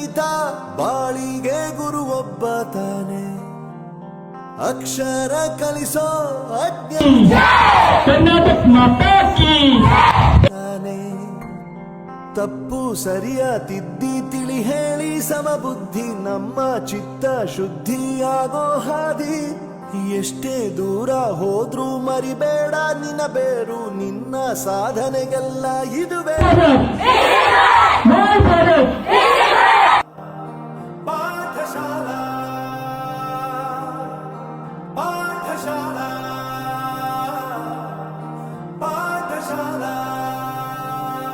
ಗಣಿತ ಬಾಳಿಗೆ ಗುರು ಒಬ್ಬ ತಾನೆ, ಅಕ್ಷರ ಕಲಿಸೋ ಕರ್ನಾಟಕ ಮಾತಾ ಕೀ ತಾನೆ. ತಪ್ಪು ಸರಿಯ ತಿದ್ದಿ ತಿಳಿ ಹೇಳಿ ಸಮಬುದ್ಧಿ ನಮ್ಮ ಚಿತ್ತ ಶುದ್ಧಿಯಾಗೋ ಹಾದಿ. ಎಷ್ಟೇ ದೂರ ಹೋದ್ರೂ ಮರಿಬೇಡ ನಿನ್ನ ಬೇರು, ನಿನ್ನ ಸಾಧನೆಗೆಲ್ಲ ಇದುವೇ